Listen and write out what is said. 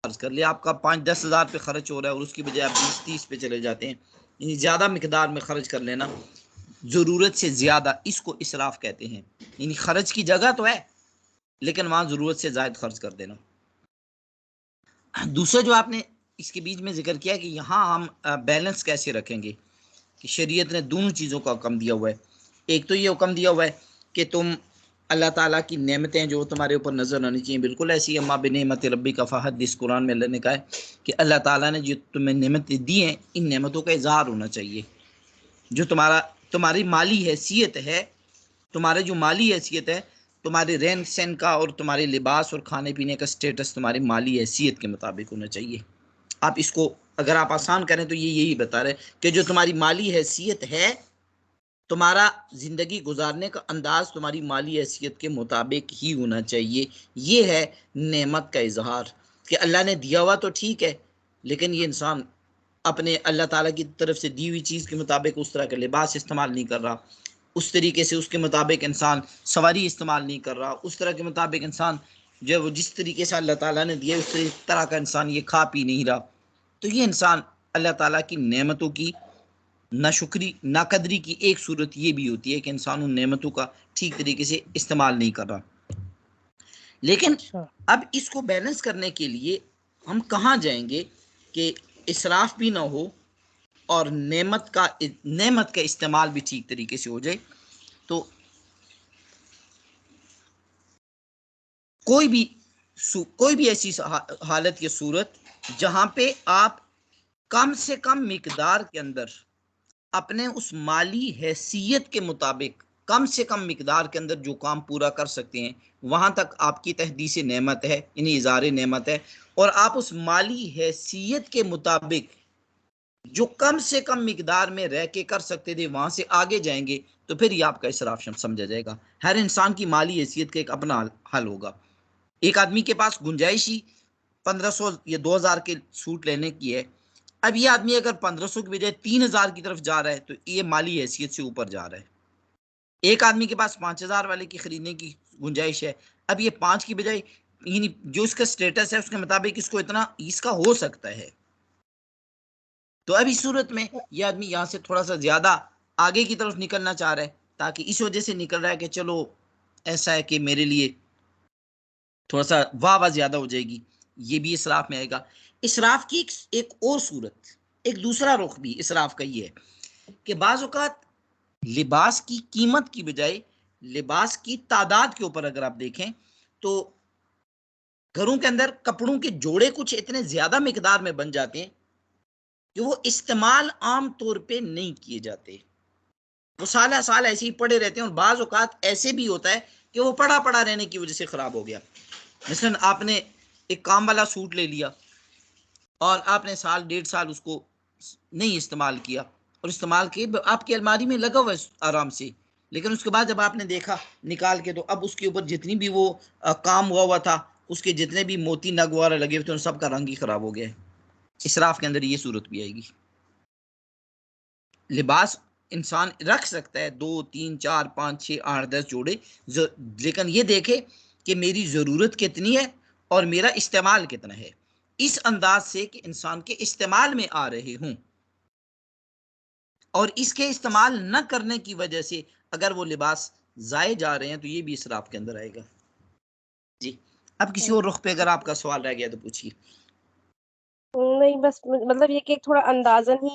खर्च कर लिया, आपका 5-10 हज़ार पे खर्च हो रहा है और उसकी बजाय आप 20-30 पे चले जाते हैं, यानी ज़्यादा मिकदार में खर्च कर लेना, ज़रूरत से ज़्यादा, इसको इसराफ कहते हैं। यानी खर्च की जगह तो है लेकिन वहाँ ज़रूरत से ज़्यादा खर्च कर देना। दूसरा जो आपने इसके बीच में जिक्र किया कि यहाँ हम बैलेंस कैसे रखेंगे, कि शरीयत ने दोनों चीज़ों का हुक्म दिया हुआ है। एक तो ये हुक्म दिया हुआ है कि तुम अल्लाह ताला की नेमतें जो तुम्हारे ऊपर नज़र आनी चाहिए, बिल्कुल ऐसी अम्मा बिनेमत रब्बी का फ़हदिस, कुरान में अल्लाह ने कहा है कि अल्लाह ताला ने जो तुम्हें नेमतें दी हैं, इन नेमतों का इजहार होना चाहिए। जो तुम्हारी माली हैसियत है, तुम्हारे जो माली हैसियत है, तुम्हारे रहन सहन का और तुम्हारे लिबास और खाने पीने का स्टेटस तुम्हारी माली हैसियत के मुताबिक होना चाहिए। आप इसको अगर आप आसान करें तो ये यही बता रहे कि जो तुम्हारी माली हैसियत है, तुम्हारा ज़िंदगी गुजारने का अंदाज तुम्हारी माली हैसियत के मुताबिक ही होना चाहिए। ये है नेमत का इजहार, कि अल्लाह ने दिया हुआ तो ठीक है, लेकिन ये इंसान अपने अल्लाह ताला की तरफ से दी हुई चीज़ के मुताबिक उस तरह का लिबास इस्तेमाल नहीं कर रहा, उस तरीके से उसके मुताबिक इंसान सवारी इस्तेमाल नहीं कर रहा, उस तरह के मुताबिक इंसान जो है वो जिस तरीके से अल्लाह ताला ने दिया उस तरह का इंसान ये खा पी नहीं रहा, तो ये इंसान अल्लाह ताला की नेमतों की नाशुक्री नाकदरी की एक सूरत ये भी होती है कि इंसान उन नेमतों का ठीक तरीके से इस्तेमाल नहीं कर रहा। लेकिन अच्छा। अब इसको बैलेंस करने के लिए हम कहाँ जाएंगे कि इसराफ भी ना हो और नेमत का इस्तेमाल भी ठीक तरीके से हो जाए। तो कोई भी ऐसी हालत या सूरत जहां पे आप कम से कम मिकदार के अंदर अपने उस माली हैसियत के मुताबिक कम से कम मिकदार के अंदर जो काम पूरा कर सकते हैं, वहां तक आपकी तहदीस नेमत है, यानी इज़हार नेमत है। और आप उस माली हैसियत के मुताबिक जो कम से कम मिकदार में रह के कर सकते थे वहां से आगे जाएंगे तो फिर ये आपका इसराफ समझा जाएगा। हर इंसान की माली हैसियत का एक अपना हल होगा। एक आदमी के पास गुंजाइश ही 1500 या 2000 के सूट लेने की है, अब ये आदमी अगर 1500 की बजाय 3000 की तरफ जा रहा है तो ये माली हैसियत से ऊपर जा रहा है। एक आदमी के पास 5000 वाले की खरीदने की गुंजाइश है, अब ये 5 की बजाय यानी जो इसका स्टेटस है उसके मुताबिक इसको इतना इसका हो सकता है। तो अब इस सूरत में ये आदमी यहाँ से थोड़ा सा ज्यादा आगे की तरफ निकलना चाह रहा है, ताकि इस वजह से निकल रहा है कि चलो ऐसा है कि मेरे लिए थोड़ा सा वाह वाह ज्यादा हो जाएगी, ये भी इसराफ में आएगा। इसराफ की एक और सूरत, एक दूसरा रुख भी इसराफ का ये है कि बाज़ औक़ात लिबास की कीमत की बजाय लिबास की तादाद के ऊपर अगर आप देखें तो घरों के अंदर कपड़ों के जोड़े कुछ इतने ज्यादा मिकदार में बन जाते हैं कि वो इस्तेमाल आम तौर पे नहीं किए जाते, वो साल साल ऐसे ही पड़े रहते हैं। और बाज़ औक़ात ऐसे भी होता है कि वो पड़ा पड़ा रहने की वजह से खराब हो गया। मिसलन आपने एक काम वाला सूट ले लिया और आपने साल 1.5 साल उसको नहीं इस्तेमाल किया, और इस्तेमाल किए आपकी अलमारी में लगा हुआ है आराम से, लेकिन उसके बाद जब आपने देखा निकाल के तो अब उसके ऊपर जितनी भी वो काम हुआ हुआ था, उसके जितने भी मोती नग वगैरह लगे हुए थे उन सब का रंग ही खराब हो गया है। इसराफ के अंदर ये सूरत भी आएगी। लिबास इंसान रख सकता है 2 3 4 5 6 8 10 जोड़े, लेकिन ये देखे कि मेरी ज़रूरत कितनी है और मेरा इस्तेमाल कितना है, इस अंदाज से कि इंसान के इस्तेमाल में आ रहे हूं, और इसके इस्तेमाल न करने की वजह से अगर वो लिबास जाए जा रहे हैं तो ये भी इसराफ के अंदर आएगा। जी, अब किसी और रुख पे अगर आपका सवाल रह गया तो पूछिए। नहीं, बस मतलब ये कि थोड़ा अंदाजन ही